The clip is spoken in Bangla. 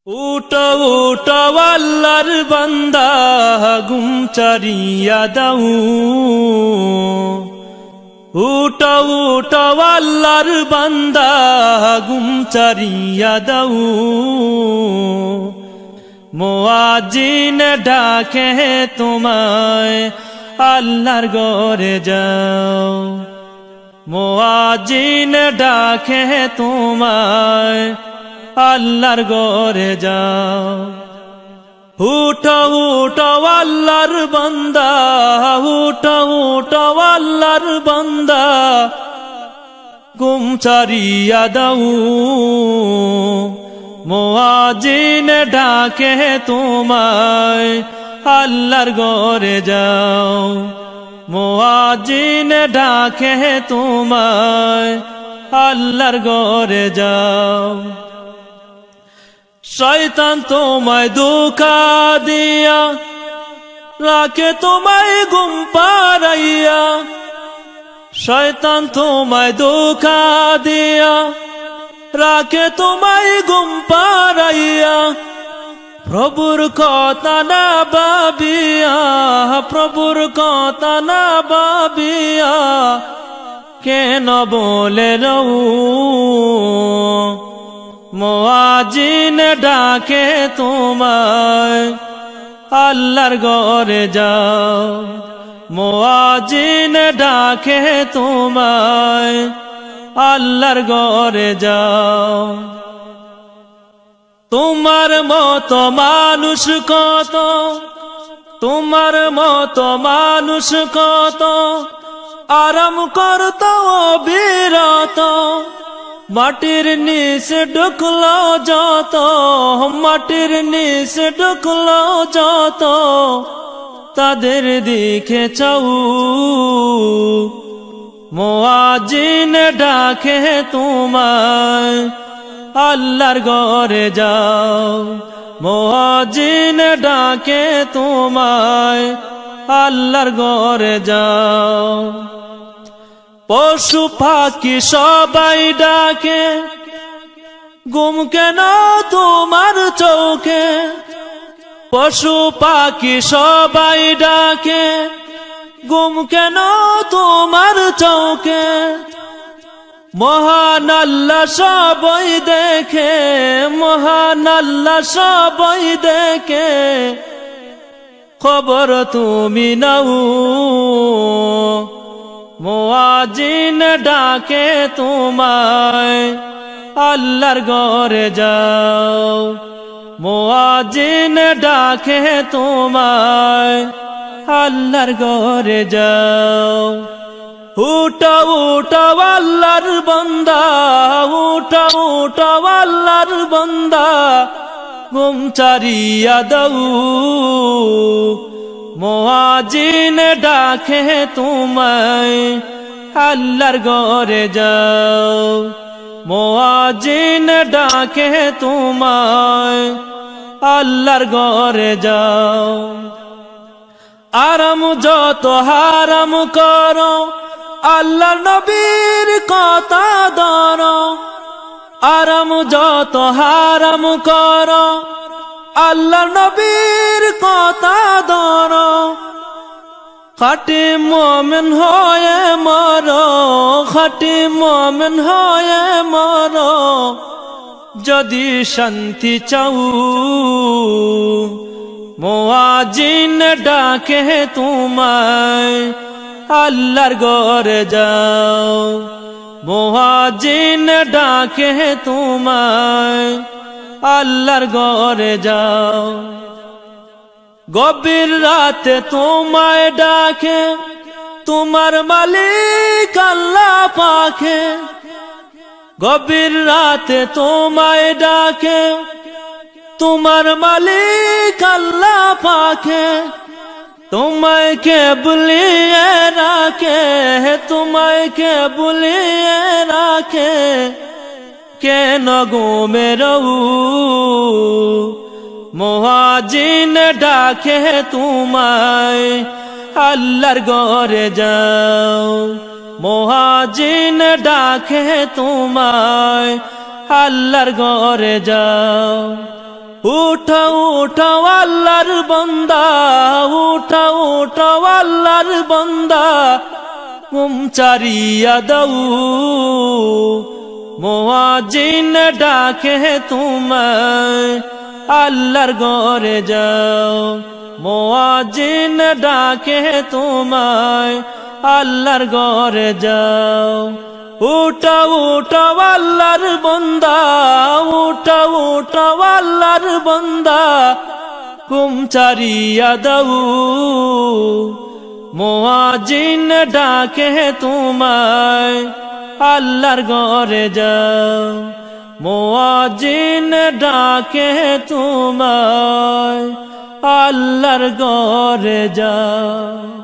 উটো উটো আল্লাহর বান্দা গুম চারিয়া দাও। উটো উটো আল্লাহর বান্দা গুম চারিয়া দাও। মুয়াজ্জিন ডাকে তোমায় আল্লাহর ঘরে যাও। মুয়াজ্জিন ডাকে তোমায় আল্লাহর ঘরে যাও। উঠো উঠো আল্লাহর বান্দা, উঠো উঠো আল্লাহর বান্দা গুম চারিয়া দাও। মুয়াজ্জিন ডাকে তোমায় আল্লাহর ঘরে যাও। মুয়াজ্জিন ডাকে তোমায় আল্লাহর ঘরে যাও। শয়তান তোমায় ধোঁকা দিয়া রাখে তোমায় ঘুম পাড়াইয়া। শয়তান তোমায় ধোঁকা দিয়া রাখে তোমায় ঘুম পাড়াইয়া। প্রভুর কথা না ভাবিয়া, প্রভুর কথা না ভাবিয়া কেন বলে রও। মুয়াজ্জিন ডাকে তোমায় আল্লাহর ঘরে যাও। মুয়াজ্জিন ডাকে তোমায় আল্লাহর ঘরে যাও। তোমার মতো মানুষ কত, তোমার মতো মানুষ কত আরাম করত অবিরত। মাটির নিচে ঢুকলো যত, মাটির নিচে ঢুকলো যত তাদের দিকে চাও। মুয়াজ্জিন ডাকে তোমায় আল্লাহর ঘরে যাও। মুয়াজ্জিন ডাকে তোমায় আল্লাহর ঘরে যাও। পশু পাখি সবাই ডাকে ঘুম কেন তোমার চোখে। পশু পাখি সবাই ডাকে ঘুম কেন তোমার চোখে। মহান আল্লাহ সবাই দেখে, মহান আল্লাহ সবাই দেখে খবর তুমি নাও। মুয়াজ্জিন ডাকে তোমায় আল্লাহর ঘরে যাও। মুয়াজ্জিন ডাকে তোমায় আল্লাহর ঘরে যাও। উঠো উঠো আল্লাহর বান্দা, উঠো উঠো আল্লাহর বান্দা ঘুম চারিয়া দাও। মুয়াজ্জিন ডাকে তোমায় আল্লাহর ঘরে যাও। মুয়াজ্জিন ডাকে তোমায় আল্লাহর ঘরে যাও। আরাম যত হারাম করো আল্লাহর নবীর কথা ধরো। আরাম যত হারাম করো আল্লাহর নবীর কথা ধরো। খাঁটি মুমিন হয়ে মরো, খাঁটি মুমিন হয়ে মরো যদি শান্তি চাও। মুয়াজ্জিন ডাকে তোমায় আল্লাহর ঘরে যাও। মুয়াজ্জিন ডাকে তোমায় আল্লাহর ঘরে যাও। গভীর রাতে তোমায় ডাকে তোমার মালিক আল্লাহ পাকে। গভীর রাতে তোমায় ডাকে তোমার মালিক আল্লাহ পাকে। তোমায় কে বুলিয়ে রাখে, তোমায় কে বুলিয়ে রাখে কেন ঘুমে রও। মুয়াজ্জিন ডাকে তোমায় আল্লাহর ঘরে যাও। মুয়াজ্জিন ডাকে তোমায় আল্লাহর ঘরে যাও। উঠো উঠো আল্লাহর বান্দা, উঠো উঠো আল্লাহর বান্দা, ঘুম চারিয়া দাও, মুয়াজ্জিন ডাকে তোমায়, আল্লাহর ঘরে যাও। মুয়াজ্জিন ডাকে তোমায়, আল্লাহর ঘরে যাও। উঠো উঠো আল্লাহর বান্দা, উঠো উঠো আল্লাহর বান্দা, ঘুম চারিয়া দাও, মুয়াজ্জিন ডাকে তোমায়, আল্লাহর ঘরে যাও। মুয়াজ্জিন ডাকে তোমায়, আল্লাহর ঘরে যাও।